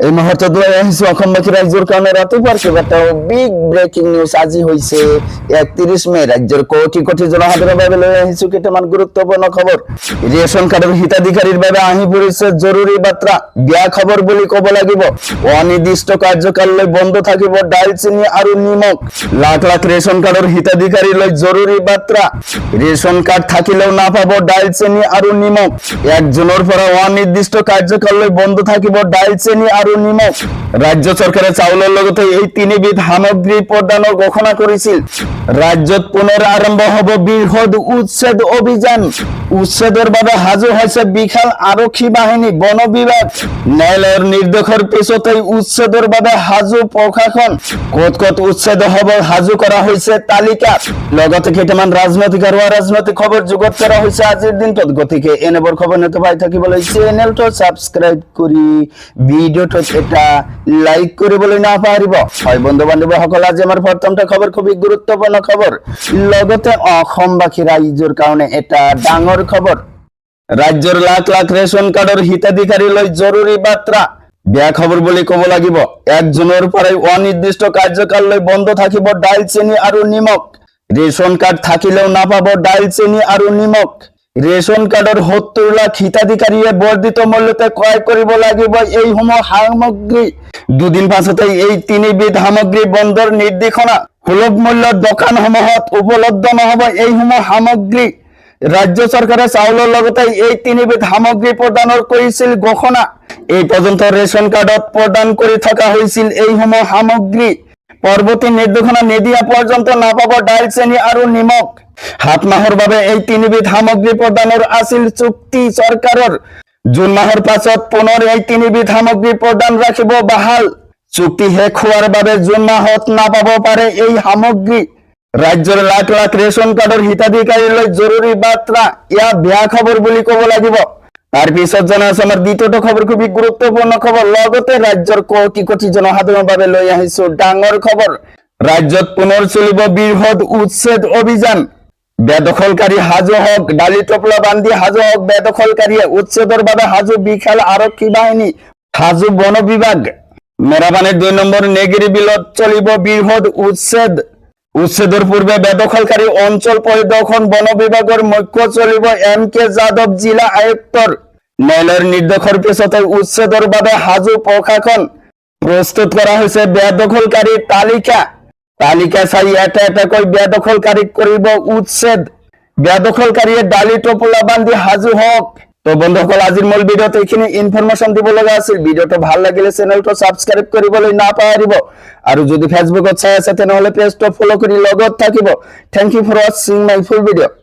এই মুহূর্তে আহিছো অসমবাসী ৰাইজৰ কাৰণে ৰাতিপুৱাৰ কেইবাটাও বিগ ব্ৰেকিং নিউজ আজি হৈছে 31 মে ৰাজ্যৰ কোটি কোটি জনসাধাৰণৰ বাবে লৈ আহিছো কেইটামান গুৰুত্বপূৰ্ণ খবৰ ৰেচন কাৰ্ডৰ হিতাধিকাৰীৰ বাবে আহি পৰিছে জৰুৰী বাৰ্তা বিয়া খবৰ বুলি ক'ব লাগিব অনিৰ্দিষ্ট কাৰ্যকাললৈ বন্ধ থাকিব ডাইল চেনি আৰু নিমখ লাখ লাখ ৰেচন কাৰ্ডৰ হিতাধিকাৰীলৈ জৰুৰী বাৰ্তা ৰেচন কাৰ্ড থাকিলেও নাপাব ডাইল চেনি আৰু নিমখ 1 জুনৰ পৰা অনিৰ্দিষ্ট কাৰ্যকাললৈ বন্ধ থাকিব ডাইল চেনি আৰু নিমখ রাজ্য সরকারের চাউলের লগতে এই তিনিবিধ সামগ্রী প্রদানৰ ঘোষণা কৰিছিল ৰাজ্যত পুনৰ আৰম্ভ হ'ব বৃহৎ উচ্ছেদ অভিযান উচ্ছেদৰ বাবে সাজু হৈছে বিশাল আৰক্ষী বাহিনী বন বিভাগ ন্যায়ালয়ৰ নিৰ্দেশৰ পিছতে উচ্ছেদৰ বাবে সাজু প্ৰশাসন ক'ত ক'ত উচ্ছেদ হ'ব সাজু কৰা হৈছে তালিকা লগতে কেইটামান ৰাজনৈতিক আৰু অৰাজনৈতিক খবৰ যোগত কৰা হৈছে আজিৰ দিনটোত গতিকে এনেবোৰ খবৰ নিতে পাই থাকিবলৈ চেনেলটো সাবস্ক্ৰাইব কৰি ভিডিঅ'টো এটা লাইক কৰিবলৈ নাপাহৰিব হয় বন্ধু বান্ধৱীসকল আজি আমাৰ প্ৰথমটা খবৰ খুবই গুৰুত্বপূৰ্ণ খবৰ লগতে অসমবাসী ৰাইজৰ কাৰণে এটা ডাঙৰ খবৰ ৰাজ্যৰ লাখ লাখ ৰেচন কাৰ্ডৰ হিতাধিকাৰীলৈ জৰুৰী বাৰ্তা বেয়া খবৰ বুলি ক'ব লাগিব 1 জুনৰ পৰা অনিৰ্দিষ্ট কাৰ্যকাললৈ বন্ধ থাকিব ডাইল চেনি আৰু নিমখ ৰেচন কাৰ্ড থাকিলেও নাপাব ডাইল চেনি আৰু নিমখ ৰেচন কাৰ্ডৰ 70 লাখ হিতাধিকাৰীয়ে বৰ্ধিত মূল্যতে ক্ৰয় কৰিব লাগিব এই সমূহ সামগ্ৰী দুদিন পাছতে এই তিনিবিধ সামগ্ৰী বন্ধৰ নিৰ্দেশনা সুলভ মূল্যৰ দোকানসমূহত উপলব্ধ নহব এই সমূহ সামগ্ৰী ৰাজ্য চৰকাৰে চাউলৰ লগতে এই তিনিবিধ সামগ্ৰী প্ৰদানৰ কৰিছিল ঘোষণা এই পৰ্যন্ত ৰেচন কাৰ্ডত প্ৰদান কৰি থকা হৈছিল এই সমূহ সামগ্ৰী পৰৱৰ্তী নিৰ্দেশনা নিদিয়া পৰ্যন্ত নাপাব ডাইল চেনি আৰু নিমখ 7 মাহৰ বাবে এই তিনিবিধ সামগ্ৰী প্ৰদানৰ আছিল চুক্তি চৰকাৰৰ জুন মাহৰ পাছত পুনৰ এই তিনিবিধ সামগ্ৰী প্ৰদান ৰাখিব বাহাল চুক্তি শেষ হোৱাৰ বাবে জুন মাহত নাপাব পাৰে এই সামগ্ৰী ৰাজ্যৰ লাখ লাখ ৰেচন কাৰ্ডৰ হিতাধিকাৰীলৈ জৰুৰী বাৰ্তা ইয়া বেয়া খবৰ বুলি ক'ব লাগিব তাৰ পিছত জনাইছো আমাৰ দ্বিতীয়টো খবৰ খুবই গুৰুত্বপূৰ্ণ খবৰ লগতে ৰাজ্যৰ কোটি কোটি জনসাধাৰণৰ বাবে লৈ আহিছো ডাঙৰ খবৰ ৰাজ্যত পুনৰ চলিব বৃহৎ উচ্ছেদ অভিযান বেদখলকাৰী সাজু হওক ডালি টপলা বান্ধি সাজু হওক বেদখলকাৰীয়ে উচ্ছেদৰ বাবে সাজু বিশাল আৰক্ষী বাহিনী সাজু বন বিভাগ মেৰাবানীৰ 2 নম্বৰ নেগিৰি বিলত চলিব বৃহৎ উচ্ছেদৰ পূৰ্বে বেদখলকাৰী অঞ্চল পৰিদৰ্শন বন বিভাগৰ মুখ্য চলিব MK যাদৱ জিলা আয়ুক্তৰ ন্যায়ালয়ৰ নিৰ্দেশৰ পিছতে উচ্ছেদৰ বাবে সাজু প্ৰশাসন প্ৰস্তুত কৰা হৈছে বেদখলকাৰী তালিকা চাই এটা এটাকৈ বেদখলকাৰীক কৰিব উচ্ছেদ বেদখলকাৰীয়ে ডালি টপলা বান্ধি সাজু হওক তো বন্ধুসকল আজিৰ মূল ভিডিঅ'ত এইখিনি ইনফৰমেশন দিব লগা আছিল ভিডিঅ'টো ভাল লাগিলে চেনেলটো সাবস্ক্ৰাইব কৰিবলৈ নাপাহৰিব আৰু যদি ফেসবুকত চাই আছে তেনেহলে পেজটো ফলো কৰি লগত থাকিব thank you for watching my full ভিডিঅ'